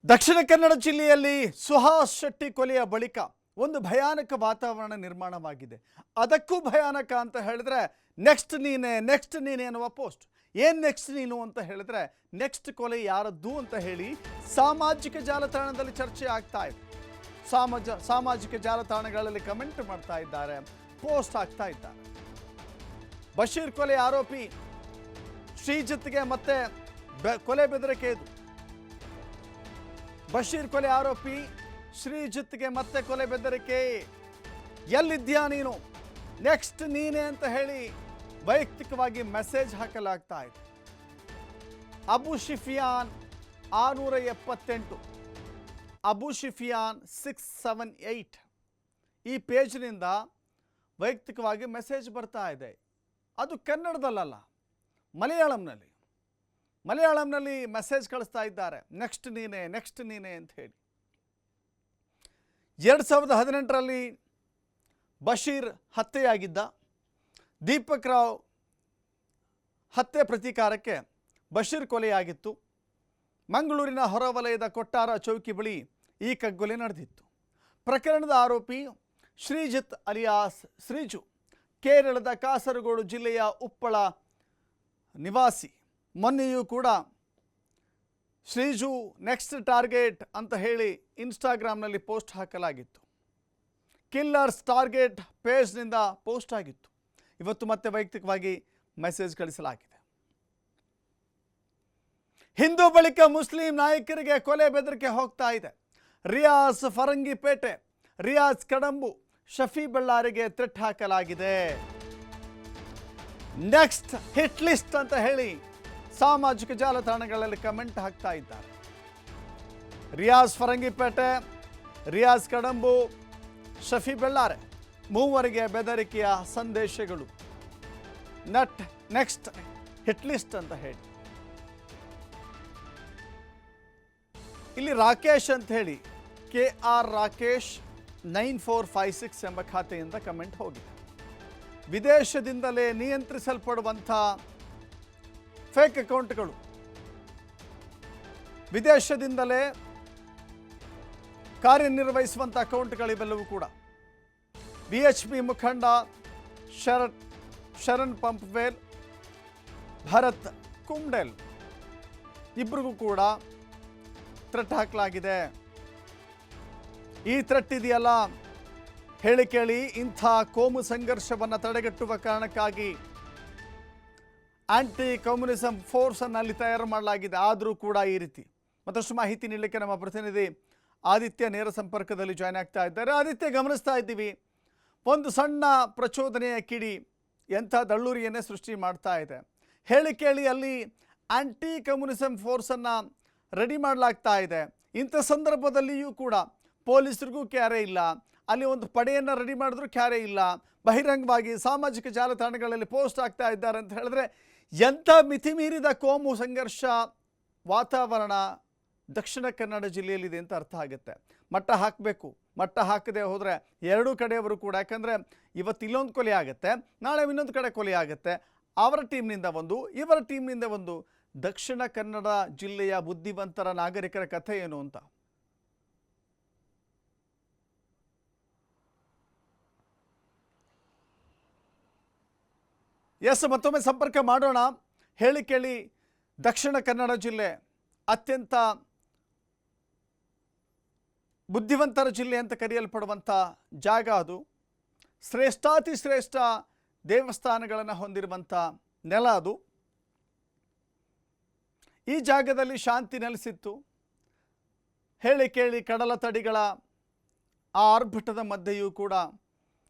ದಕ್ಷಿಣ ಕನ್ನಡ ಜಿಲ್ಲೆಯಲ್ಲಿ ಸುಹಾಸ್ ಶೆಟ್ಟಿ ಕೊಲೆಯ ಬಳಿಕ ಒಂದು ಭಯಾನಕ ವಾತಾವರಣ ನಿರ್ಮಾಣವಾಗಿದೆ. ಅದಕ್ಕೂ ಭಯಾನಕ ಅಂತ ಹೇಳಿದ್ರೆ ನೆಕ್ಸ್ಟ್ ನೀನೆ ಅನ್ನುವ ಪೋಸ್ಟ್. ಏನು ನೆಕ್ಸ್ಟ್ ನೀನು ಅಂತ ಹೇಳಿದ್ರೆ ನೆಕ್ಸ್ಟ್ ಕೊಲೆ ಯಾರದ್ದು ಅಂತ ಹೇಳಿ ಸಾಮಾಜಿಕ ಜಾಲತಾಣದಲ್ಲಿ ಚರ್ಚೆ ಆಗ್ತಾ ಇದೆ. ಸಾಮಾಜಿಕ ಜಾಲತಾಣಗಳಲ್ಲಿ ಕಮೆಂಟ್ ಮಾಡ್ತಾ ಇದ್ದಾರೆ, ಪೋಸ್ಟ್ ಆಗ್ತಾ ಇದ್ದಾರೆ. ಬಶೀರ್ ಕೊಲೆ ಆರೋಪಿ ಶ್ರೀಜಿತ್ಗೆ ಮತ್ತೆ ಕೊಲೆ ಬೆದರಿಕೆ ಇದು. ಬಶೀರ್ ಕೊಲೆ ಆರೋಪಿ ಶ್ರೀಜಿತ್ಗೆ ಮತ್ತೆ ಕೊಲೆ ಬೆದರಿಕೆ. ಎಲ್ಲಿದ್ಯಾ ನೀನು, ನೆಕ್ಸ್ಟ್ ನೀನೆ ಅಂತ ಹೇಳಿ ವೈಯಕ್ತಿಕವಾಗಿ ಮೆಸೇಜ್ ಹಾಕಲಾಗ್ತಾ ಇದೆ. ಅಬು ಶಿಫಿಯಾನ್ 678, ಅಬು ಶಿಫಿಯಾನ್ 678 ಈ ಪೇಜ್ನಿಂದ ವೈಯಕ್ತಿಕವಾಗಿ ಮೆಸೇಜ್ ಬರ್ತಾ ಇದೆ. ಅದು ಕನ್ನಡದಲ್ಲ, ಮಲಯಾಳಂನಲ್ಲಿ ಮೆಸೇಜ್ ಕಳಿಸ್ತಾ ಇದ್ದಾರೆ, ನೆಕ್ಸ್ಟ್ ನೀನೆ ಅಂತ ಹೇಳಿ. 2018ರಲ್ಲಿ ಬಶೀರ್ ಹತ್ಯೆಯಾಗಿದ್ದ. ದೀಪಕ್ ರಾವ್ ಹತ್ಯೆ ಪ್ರತೀಕಾರಕ್ಕೆ ಬಶೀರ್ ಕೊಲೆಯಾಗಿತ್ತು. ಮಂಗಳೂರಿನ ಹೊರವಲಯದ ಕೊಟ್ಟಾರ ಚೌಕಿ ಬಳಿ ಈ ಕಗ್ಗೊಲೆ ನಡೆದಿತ್ತು. ಪ್ರಕರಣದ ಆರೋಪಿ ಶ್ರೀಜಿತ್ ಅಲಿಯಾಸ್ ಶ್ರೀಜು ಕೇರಳದ ಕಾಸರಗೋಡು ಜಿಲ್ಲೆಯ ಉಪ್ಪಳ ನಿವಾಸಿ. ಮೊನ್ನೆಯೂ ಕೂಡ ಶ್ರೀಜು ನೆಕ್ಸ್ಟ್ ಟಾರ್ಗೆಟ್ ಅಂತ ಹೇಳಿ ಇನ್ಸ್ಟಾಗ್ರಾಮ್ನಲ್ಲಿ ಪೋಸ್ಟ್ ಹಾಕಲಾಗಿತ್ತು. ಕಿಲ್ಲರ್ಸ್ ಟಾರ್ಗೆಟ್ ಪೇಜ್ನಿಂದ ಪೋಸ್ಟ್ ಆಗಿತ್ತು. ಇವತ್ತು ಮತ್ತೆ ವೈಯಕ್ತಿಕವಾಗಿ ಮೆಸೇಜ್ ಕಳಿಸಲಾಗಿದೆ. ಹಿಂದೂ ಬಳಿಕ ಮುಸ್ಲಿಂ ನಾಯಕರಿಗೆ ಕೊಲೆ ಬೆದರಿಕೆ ಹೋಗ್ತಾ ಇದೆ. ರಿಯಾಜ್ ಫರಂಗಿಪೇಟೆ, ರಿಯಾಜ್ ಕಡಂಬು, ಶಫಿ ಬಳ್ಳಾರಿಗೆ ಥ್ರೆಟ್ ಹಾಕಲಾಗಿದೆ. ನೆಕ್ಸ್ಟ್ ಹಿಟ್ ಲಿಸ್ಟ್ ಅಂತ ಹೇಳಿ ಸಾಮಾಜಿಕ ಜಾಲತಾಣಗಳಲ್ಲಿ ಕಮೆಂಟ್ ಹಾಕ್ತಾ ಇದ್ದಾರೆ. ರಿಯಾಜ್ ಫರಂಗಿಪೇಟೆ, ರಿಯಾಜ್ ಕಡಂಬು, ಶಫಿ ಬಳ್ಳಾರೆ ಮೂವರಿಗೆ ಬೆದರಿಕೆಯ ಸಂದೇಶಗಳು. ನೆಕ್ಸ್ಟ್ ಹಿಟ್ ಲಿಸ್ಟ್ ಅಂತ ಹೇಳಿ ಇಲ್ಲಿ ರಾಕೇಶ್ ಅಂತ ಹೇಳಿ KR ರಾಕೇಶ್ 9456 ಎಂಬ ಖಾತೆಯಿಂದ ಕಮೆಂಟ್ ಹೋಗಿದೆ. ವಿದೇಶದಿಂದಲೇ ನಿಯಂತ್ರಿಸಲ್ಪಡುವಂಥ ಫೇಕ್ ಅಕೌಂಟ್ಗಳು, ವಿದೇಶದಿಂದಲೇ ಕಾರ್ಯನಿರ್ವಹಿಸುವಂಥ ಅಕೌಂಟ್ಗಳಿವೆಲ್ಲವೂ ಕೂಡ BHP ಮುಖಂಡ ಶರಣ್ ಪಂಪ್ವೇಲ್, ಭರತ್ ಕುಂಡೆಲ್ ಇಬ್ಬರಿಗೂ ಕೂಡ ಥ್ರೆಟ್ ಹಾಕಲಾಗಿದೆ. ಈ ಥ್ರೆಟ್ ಇದೆಯಲ್ಲ, ಹೇಳಿ ಕೇಳಿ ಇಂಥ ಕೋಮು ಸಂಘರ್ಷವನ್ನು ತಡೆಗಟ್ಟುವ ಕಾರಣಕ್ಕಾಗಿ ಆಂಟಿ ಕಮ್ಯುನಿಸಂ ಫೋರ್ಸನ್ನು ಅಲ್ಲಿ ತಯಾರು ಮಾಡಲಾಗಿದೆ. ಆದರೂ ಕೂಡ ಈ ರೀತಿ ಮತ್ತಷ್ಟು ಮಾಹಿತಿ ನೀಡಲಿಕ್ಕೆ ನಮ್ಮ ಪ್ರತಿನಿಧಿ ಆದಿತ್ಯ ನೇರ ಸಂಪರ್ಕದಲ್ಲಿ ಜಾಯ್ನ್ ಆಗ್ತಾ ಇದ್ದಾರೆ. ಆದಿತ್ಯ, ಗಮನಿಸ್ತಾ ಇದ್ದೀವಿ ಒಂದು ಸಣ್ಣ ಪ್ರಚೋದನೆಯ ಕಿಡಿ ಎಂಥ ದಳ್ಳೂರಿಯನ್ನೇ ಸೃಷ್ಟಿ ಮಾಡ್ತಾ ಇದೆ. ಹೇಳಿ ಕೇಳಿ ಅಲ್ಲಿ ಆಂಟಿ ಕಮ್ಯುನಿಸಂ ಫೋರ್ಸನ್ನು ರೆಡಿ ಮಾಡಲಾಗ್ತಾ ಇದೆ. ಇಂಥ ಸಂದರ್ಭದಲ್ಲಿಯೂ ಕೂಡ ಪೊಲೀಸರಿಗೂ ಕ್ಯಾರೆ ಇಲ್ಲ, ಅಲ್ಲಿ ಒಂದು ಪಡೆಯನ್ನು ರೆಡಿ ಮಾಡಿದ್ರೂ ಕ್ಯಾರೆ ಇಲ್ಲ. ಬಹಿರಂಗವಾಗಿ ಸಾಮಾಜಿಕ ಜಾಲತಾಣಗಳಲ್ಲಿ ಪೋಸ್ಟ್ ಆಗ್ತಾ ಇದ್ದಾರೆ ಅಂತ ಹೇಳಿದ್ರೆ ಎಂಥ ಮಿತಿಮೀರಿದ ಕೋಮು ಸಂಘರ್ಷ ವಾತಾವರಣ ದಕ್ಷಿಣ ಕನ್ನಡ ಜಿಲ್ಲೆಯಲ್ಲಿದೆ ಅಂತ ಅರ್ಥ ಆಗುತ್ತೆ. ಮಟ್ಟ ಹಾಕಬೇಕು, ಮಟ್ಟ ಹಾಕದೆ ಹೋದರೆ ಎರಡೂ ಕಡೆಯವರು ಕೂಡ, ಯಾಕಂದರೆ ಇವತ್ತು ಇಲ್ಲೊಂದು ಕೊಲೆ ಆಗುತ್ತೆ, ನಾಳೆ ಇನ್ನೊಂದು ಕಡೆ ಕೊಲೆ ಆಗುತ್ತೆ. ಅವರ ಟೀಮ್ನಿಂದ ಒಂದು, ಇವರ ಟೀಮ್ನಿಂದ ಒಂದು. ದಕ್ಷಿಣ ಕನ್ನಡ ಜಿಲ್ಲೆಯ ಬುದ್ಧಿವಂತರ ನಾಗರಿಕರ ಕಥೆ ಏನು ಅಂತ? ಎಸ್, ಮತ್ತೊಮ್ಮೆ ಸಂಪರ್ಕ ಮಾಡೋಣ. ಹೇಳಿ ಕೇಳಿ ದಕ್ಷಿಣ ಕನ್ನಡ ಜಿಲ್ಲೆ ಅತ್ಯಂತ ಬುದ್ಧಿವಂತರ ಜಿಲ್ಲೆ ಅಂತ ಕರೆಯಲ್ಪಡುವಂಥ ಜಾಗ ಅದು. ಶ್ರೇಷ್ಠಾತಿ ಶ್ರೇಷ್ಠ ದೇವಸ್ಥಾನಗಳನ್ನು ಹೊಂದಿರುವಂಥ ನೆಲ ಅದು. ಈ ಜಾಗದಲ್ಲಿ ಶಾಂತಿ ನೆಲೆಸಿತ್ತು. ಹೇಳಿ ಕೇಳಿ ಕಡಲ ತಡಿಗಳ ಆ ಆರ್ಭಟದ ಮಧ್ಯೆಯೂ ಕೂಡ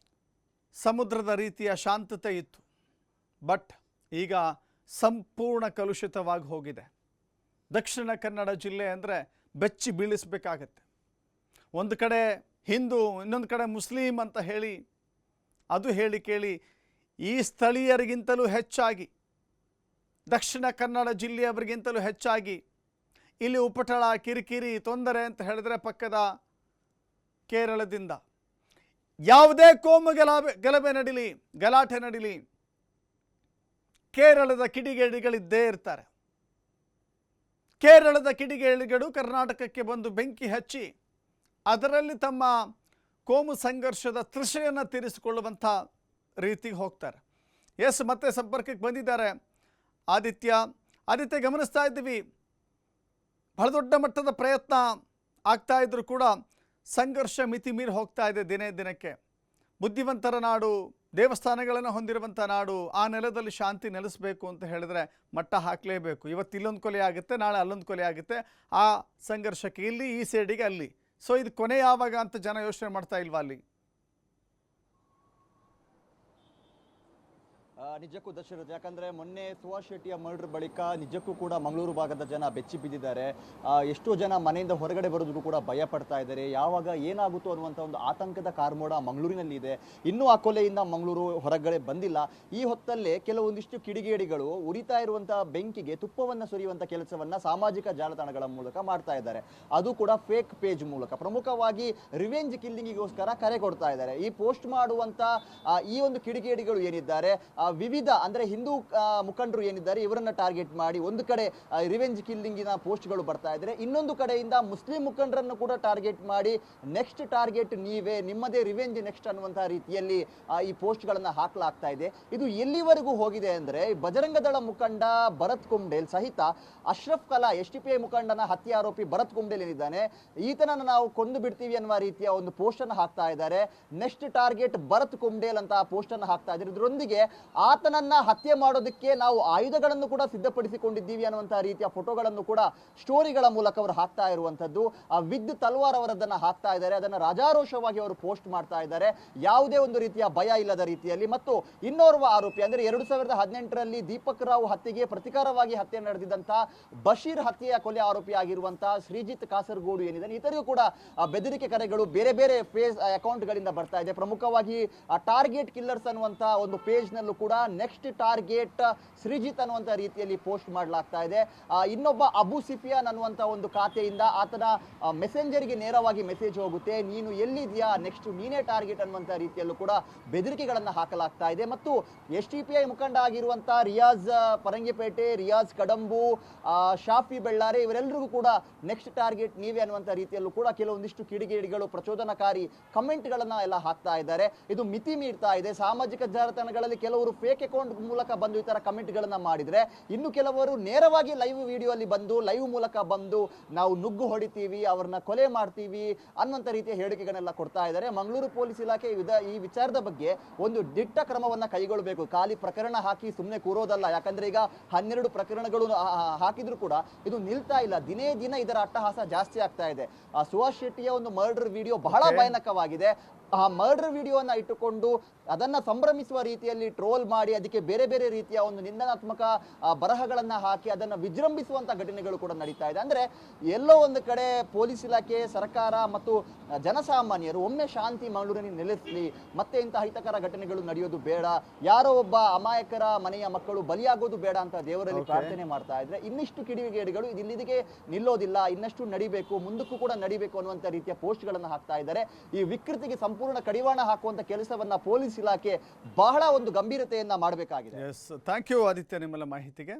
ಸಮುದ್ರದ ರೀತಿಯ ಶಾಂತತೆ ಇತ್ತು. ಬಟ್ ಈಗ ಸಂಪೂರ್ಣ ಕಲುಷಿತವಾಗಿ ಹೋಗಿದೆ. ದಕ್ಷಿಣ ಕನ್ನಡ ಜಿಲ್ಲೆ ಅಂದರೆ ಬೆಚ್ಚಿ ಬೀಳಿಸಬೇಕಾಗತ್ತೆ. ಒಂದು ಕಡೆ ಹಿಂದೂ, ಇನ್ನೊಂದು ಕಡೆ ಮುಸ್ಲಿಂ ಅಂತ ಹೇಳಿ ಅದು ಹೇಳಿ ಕೇಳಿ ಈ ಸ್ಥಳೀಯರಿಗಿಂತಲೂ ಹೆಚ್ಚಾಗಿ, ದಕ್ಷಿಣ ಕನ್ನಡ ಜಿಲ್ಲೆಯವರಿಗಿಂತಲೂ ಹೆಚ್ಚಾಗಿ ಇಲ್ಲಿ ಉಪಟಳ, ಕಿರಿಕಿರಿ, ತೊಂದರೆ ಅಂತ ಹೇಳಿದ್ರೆ ಪಕ್ಕದ ಕೇರಳದಿಂದ ಯಾವುದೇ ಕೋಮು ಗಲಾಟೆ ನಡೀಲಿ ಕೇರಳದ ಕಿಡಿಗೇಡಿಗಳಿದ್ದೇ ಇರ್ತಾರೆ. ಕೇರಳದ ಕಿಡಿಗೇಡಿಗಳು ಕರ್ನಾಟಕಕ್ಕೆ ಬಂದು ಬೆಂಕಿ ಹಚ್ಚಿ ಅದರಲ್ಲಿ ತಮ್ಮ ಕೋಮು ಸಂಘರ್ಷದ ತೃಷೆಯನ್ನು ತೀರಿಸಿಕೊಳ್ಳುವಂಥ ರೀತಿಗೆ ಹೋಗ್ತಾರೆ. ಎಸ್, ಮತ್ತೆ ಸಂಪರ್ಕಕ್ಕೆ ಬಂದಿದ್ದಾರೆ ಆದಿತ್ಯ ಗಮನಿಸ್ತಾ ಇದ್ದೀವಿ, ಬಹಳ ದೊಡ್ಡ ಮಟ್ಟದ ಪ್ರಯತ್ನ ಆಗ್ತಾ ಇದ್ರೂ ಕೂಡ ಸಂಘರ್ಷ ಮಿತಿ ಮೀರಿ ಹೋಗ್ತಾ ಇದೆ ದಿನೇ ದಿನಕ್ಕೆ. ಬುದ್ಧಿವಂತರ ನಾಡು, ದೇವಸ್ಥಾನಗಳನ್ನು ಹೊಂದಿರುವಂಥ ನಾಡು, ಆ ನೆಲದಲ್ಲಿ ಶಾಂತಿ ನೆಲೆಸಬೇಕು ಅಂತ ಹೇಳಿದ್ರೆ ಮಟ್ಟ ಹಾಕಲೇಬೇಕು. ಇವತ್ತು ಇಲ್ಲೊಂದು ಕೊಲೆ ಆಗುತ್ತೆ, ನಾಳೆ ಅಲ್ಲೊಂದು ಕೊಲೆ ಆಗುತ್ತೆ, ಆ ಸಂಘರ್ಷಕ್ಕೆ ಇಲ್ಲಿ, ಈ ಸೈಡಿಗೆ ಅಲ್ಲಿ. ಸೊ ಇದು ಕೊನೆ ಯಾವಾಗ ಅಂತ ಜನ ಯೋಚನೆ ಮಾಡ್ತಾ ಇಲ್ವಾ ಅಲ್ಲಿ? ನಿಜಕ್ಕೂ ದಶರಥ್, ಯಾಕಂದ್ರೆ ಮೊನ್ನೆ ಸುಹಾಸ್ ಶೆಟ್ಟಿಯ ಮರ್ಡರ್ ಬಳಿಕ ನಿಜಕ್ಕೂ ಕೂಡ ಮಂಗಳೂರು ಭಾಗದ ಜನ ಬೆಚ್ಚಿ ಬಿದ್ದಿದ್ದಾರೆ. ಎಷ್ಟೋ ಜನ ಮನೆಯಿಂದ ಹೊರಗಡೆ ಬರೋದಕ್ಕೂ ಕೂಡ ಭಯ ಪಡ್ತಾ ಇದ್ದಾರೆ. ಯಾವಾಗ ಏನಾಗುತ್ತೋ ಅನ್ನುವಂಥ ಒಂದು ಆತಂಕದ ಕಾರ್ಮೋಡ ಮಂಗಳೂರಿನಲ್ಲಿ ಇದೆ. ಇನ್ನೂ ಆ ಕೊಲೆಯಿಂದ ಮಂಗಳೂರು ಹೊರಗಡೆ ಬಂದಿಲ್ಲ. ಈ ಹೊತ್ತಲ್ಲೇ ಕೆಲವೊಂದಿಷ್ಟು ಕಿಡಿಗೇಡಿಗಳು ಉರಿತಾ ಇರುವಂತಹ ಬೆಂಕಿಗೆ ತುಪ್ಪವನ್ನು ಸುರಿಯುವಂಥ ಕೆಲಸವನ್ನ ಸಾಮಾಜಿಕ ಜಾಲತಾಣಗಳ ಮೂಲಕ ಮಾಡ್ತಾ ಇದ್ದಾರೆ. ಅದು ಕೂಡ ಫೇಕ್ ಪೇಜ್ ಮೂಲಕ, ಪ್ರಮುಖವಾಗಿ ರಿವೆಂಜ್ ಕಿಲ್ಲಿಂಗಿಗೋಸ್ಕರ ಕರೆ ಕೊಡ್ತಾ ಇದ್ದಾರೆ. ಈ ಪೋಸ್ಟ್ ಮಾಡುವಂತ ಈ ಒಂದು ಕಿಡಿಗೇಡಿಗಳು ಏನಿದ್ದಾರೆ, ವಿವಿಧ ಅಂದ್ರೆ ಹಿಂದೂ ಮುಖಂಡರು ಏನಿದ್ದಾರೆ ಇವರನ್ನ ಟಾರ್ಗೆಟ್ ಮಾಡಿ ಒಂದು ಕಡೆ ರಿವೆಂಜ್ ಕಿಲ್ಲಿಂಗಿನ ಪೋಸ್ಟ್ಗಳು ಬರ್ತಾ ಇದ್ದಾರೆ, ಇನ್ನೊಂದು ಕಡೆಯಿಂದ ಮುಸ್ಲಿಂ ಮುಖಂಡರನ್ನು ಕೂಡ ಟಾರ್ಗೆಟ್ ಮಾಡಿ ನೆಕ್ಸ್ಟ್ ಟಾರ್ಗೆಟ್ ನೀವೇ, ನಿಮ್ಮದೇ ರಿವೆಂಜ್ ನೆಕ್ಸ್ಟ್ ಅನ್ನುವಂತಹ ರೀತಿಯಲ್ಲಿ ಈ ಪೋಸ್ಟ್ಗಳನ್ನ ಹಾಕಲಾಗ್ತಾ ಇದೆ. ಇದು ಎಲ್ಲಿವರೆಗೂ ಹೋಗಿದೆ ಅಂದ್ರೆ ಬಜರಂಗ ದಳ ಮುಖಂಡ ಭರತ್ ಕುಂಬ್ಡೇಲ್ ಸಹಿತ ಅಶ್ರಫ್ ಕಲಾ SDPI ಮುಖಂಡನ ಹತ್ಯೆ ಆರೋಪಿ ಭರತ್ ಕುಂಬ್ಡೇಲ್ ಏನಿದ್ದಾನೆ, ಈತನನ್ನು ನಾವು ಕೊಂದು ಬಿಡ್ತೀವಿ ಅನ್ನುವ ರೀತಿಯ ಒಂದು ಪೋಸ್ಟ್ ಅನ್ನು ಹಾಕ್ತಾ ಇದ್ದಾರೆ. ನೆಕ್ಸ್ಟ್ ಟಾರ್ಗೆಟ್ ಭರತ್ ಕುಂಬ್ಡೇಲ್ ಅಂತ ಪೋಸ್ಟ್ ಅನ್ನು ಹಾಕ್ತಾ ಇದ್ದಾರೆ. ಇದರೊಂದಿಗೆ ಆತನನ್ನ ಹತ್ಯೆ ಮಾಡೋದಕ್ಕೆ ನಾವು ಆಯುಧಗಳನ್ನು ಕೂಡ ಸಿದ್ಧಪಡಿಸಿಕೊಂಡಿದ್ದೀವಿ ಅನ್ನುವಂತಹ ರೀತಿಯ ಫೋಟೋಗಳನ್ನು ಕೂಡ ಸ್ಟೋರಿಗಳ ಮೂಲಕ ಅವರು ಹಾಕ್ತಾ ಇರುವಂತದ್ದು. ವಿದ್ ತಲ್ವಾರ್ ಅವರದನ್ನ ಹಾಕ್ತಾ ಇದ್ದಾರೆ, ಅದನ್ನ ರಾಜಾರೋಷವಾಗಿ ಅವರು ಪೋಸ್ಟ್ ಮಾಡ್ತಾ ಇದ್ದಾರೆ, ಯಾವುದೇ ಒಂದು ರೀತಿಯ ಭಯ ಇಲ್ಲದ ರೀತಿಯಲ್ಲಿ. ಮತ್ತು ಇನ್ನೋರ್ವ ಆರೋಪಿ ಅಂದ್ರೆ 2018ರಲ್ಲಿ ದೀಪಕ್ ರಾವ್ ಹತ್ಯೆಗೆ ಪ್ರತಿಕಾರವಾಗಿ ಹತ್ಯೆ ನಡೆದಿದ್ದಂತಹ ಬಶೀರ್ ಹತ್ಯೆಯ ಕೊಲೆ ಆರೋಪಿ ಆಗಿರುವಂತಹ ಶ್ರೀಜಿತ್ ಕಾಸರಗೋಡು ಏನಿದೆ, ಇತರಿಗೂ ಕೂಡ ಬೆದರಿಕೆ ಕರೆಗಳು ಬೇರೆ ಬೇರೆ ಫೇಸ್ ಅಕೌಂಟ್ ಗಳಿಂದ ಬರ್ತಾ ಇದೆ. ಪ್ರಮುಖವಾಗಿ ಟಾರ್ಗೆಟ್ ಕಿಲ್ಲರ್ಸ್ ಅನ್ನುವಂತ ಒಂದು ಪೇಜ್ ನಲ್ಲೂ ಕೂಡ ನೆಕ್ಸ್ಟ್ ಟಾರ್ಗೆಟ್ ಶ್ರೀಜಿತ್ ಅನ್ನುವಂತ ರೀತಿಯಲ್ಲಿ ಪೋಸ್ಟ್ ಮಾಡಲಾಗ್ತಾ ಇದೆ. ಇನ್ನೊಬ್ಬ ಅಬು ಸಿಫಿಯಾನ್ ಅನ್ನುವಂತ ಒಂದು ಖಾತೆಯಿಂದ ಆತನ ಮೆಸೆಂಜರ್ಗೆ ನೇರವಾಗಿ ಮೆಸೇಜ್ ಹೋಗುತ್ತೆ, ನೀನು ಎಲ್ಲಿದ್ಯಾ, ನೆಕ್ಸ್ಟ್ ನೀನೇ ಟಾರ್ಗೆಟ್ ಅನ್ನುವಂತ ರೀತಿಯಲ್ಲೂ ಕೂಡ ಬೆದರಿಕೆಗಳನ್ನ ಹಾಕಲಾಗ್ತಾ ಇದೆ. ಮತ್ತು SDPI ಮುಖಂಡ ಆಗಿರುವಂತಹ ರಿಯಾಜ್ ಪರಂಗಿಪೇಟೆ, ರಿಯಾಜ್ ಕಡಂಬು, ಶಾಫಿ ಬೆಳ್ಳಾರೆ ಇವರೆಲ್ಲರಿಗೂ ಕೂಡ ನೆಕ್ಸ್ಟ್ ಟಾರ್ಗೆಟ್ ನೀವೇ ಅನ್ನುವಂತ ರೀತಿಯಲ್ಲೂ ಕೂಡ ಕೆಲವೊಂದಿಷ್ಟು ಕಿಡಿಗೇಡಿಗಳು ಪ್ರಚೋದನಕಾರಿ ಕಮೆಂಟ್ ಗಳನ್ನ ಎಲ್ಲ ಹಾಕ್ತಾ ಇದ್ದಾರೆ. ಇದು ಮಿತಿ ಮೀರ್ತಾ ಇದೆ. ಸಾಮಾಜಿಕ ಜಾಲತಾಣಗಳಲ್ಲಿ ಕೆಲವರು ಫೇಕ್ ಅಕೌಂಟ್ ಮೂಲಕ ಬಂದು ಈ ತರ ಕಮೆಂಟ್ ಗಳನ್ನ ಮಾಡಿದ್ರೆ, ಇನ್ನು ಕೆಲವರು ನೇರವಾಗಿ ಲೈವ್ ವಿಡಿಯೋ ಅಲ್ಲಿ ಬಂದು ಲೈವ್ ಮೂಲಕ ಬಂದು ನಾವು ನುಗ್ಗು ಹೊಡಿತೀವಿ, ಅವ್ರನ್ನ ಕೊಲೆ ಮಾಡ್ತೀವಿ ಅನ್ನುವಂತ ರೀತಿಯ ಹೇಳಿಕೆಗಳನ್ನೆಲ್ಲ ಕೊಡ್ತಾ ಇದ್ದಾರೆ. ಮಂಗಳೂರು ಪೊಲೀಸ್ ಇಲಾಖೆ ಈ ವಿಚಾರದ ಬಗ್ಗೆ ಒಂದು ದಿಟ್ಟ ಕ್ರಮವನ್ನ ಕೈಗೊಳ್ಳಬೇಕು. ಖಾಲಿ ಪ್ರಕರಣ ಹಾಕಿ ಸುಮ್ಮನೆ ಕೂರೋದಲ್ಲ. ಯಾಕಂದ್ರೆ ಈಗ 12 ಪ್ರಕರಣಗಳು ಹಾಕಿದ್ರು ಕೂಡ ಇದು ನಿಲ್ತಾ ಇಲ್ಲ. ದಿನೇ ದಿನ ಇದರ ಅಟ್ಟಹಾಸ ಜಾಸ್ತಿ ಆಗ್ತಾ ಇದೆ. ಸುಹಾಸ್ ಶೆಟ್ಟಿಯ ಒಂದು ಮರ್ಡರ್ ವಿಡಿಯೋ ಬಹಳ ಭಯಾನಕವಾಗಿದೆ. ಆ ಮರ್ಡರ್ ವಿಡಿಯೋನ ಇಟ್ಟುಕೊಂಡು ಅದನ್ನ ಸಂಭ್ರಮಿಸುವ ರೀತಿಯಲ್ಲಿ ಟ್ರೋಲ್ ಮಾಡಿ ಅದಕ್ಕೆ ಬೇರೆ ಬೇರೆ ರೀತಿಯ ಒಂದು ನಿಂದನಾತ್ಮಕ ಬರಹಗಳನ್ನ ಹಾಕಿ ಅದನ್ನ ವಿಜೃಂಭಿಸುವಂತ ಘಟನೆಗಳು ಕೂಡ ನಡೀತಾ ಇದೆ. ಅಂದ್ರೆ ಎಲ್ಲೋ ಒಂದು ಕಡೆ ಪೊಲೀಸ್ ಇಲಾಖೆ, ಸರ್ಕಾರ ಮತ್ತು ಜನಸಾಮಾನ್ಯರು ಒಮ್ಮೆ ಶಾಂತಿ ಮಂಗಳೂರಿನಲ್ಲಿ ನೆಲೆಸಲಿ, ಮತ್ತೆ ಇಂತಹ ಅಹಿತಕರ ಘಟನೆಗಳು ನಡೆಯೋದು ಬೇಡ, ಯಾರೋ ಒಬ್ಬ ಅಮಾಯಕರ ಮನೆಯ ಮಕ್ಕಳು ಬಲಿಯಾಗೋದು ಬೇಡ ಅಂತ ದೇವರಲ್ಲಿ ಪ್ರಾರ್ಥನೆ ಮಾಡ್ತಾ ಇದ್ರೆ ಇನ್ನಿಷ್ಟು ಕಿಡಿಗೇಡಿಗಳು ಇಲ್ಲಿಗೆ ನಿಲ್ಲೋದಿಲ್ಲ, ಇನ್ನಷ್ಟು ನಡಿಬೇಕು, ಮುಂದಕ್ಕೂ ಕೂಡ ನಡಿಬೇಕು ಅನ್ನುವಂತ ರೀತಿಯ ಪೋಸ್ಟ್ ಗಳನ್ನ ಹಾಕ್ತಾ ಇದ್ದಾರೆ. ಈ ವಿಕೃತಿಗೆ ಸಂಪೂರ್ಣ ಕಡಿವಾಣ ಹಾಕುವಂತ ಕೆಲಸವನ್ನ ಪೊಲೀಸ್ ಇಲಾಖೆ ಬಹಳ ಒಂದು ಗಂಭೀರತೆಯನ್ನ ಮಾಡಬೇಕಾಗಿದೆ. ಥ್ಯಾಂಕ್ ಯು ಆದಿತ್ಯ, ನಿಮ್ಮೆಲ್ಲ ಮಾಹಿತಿಗೆ.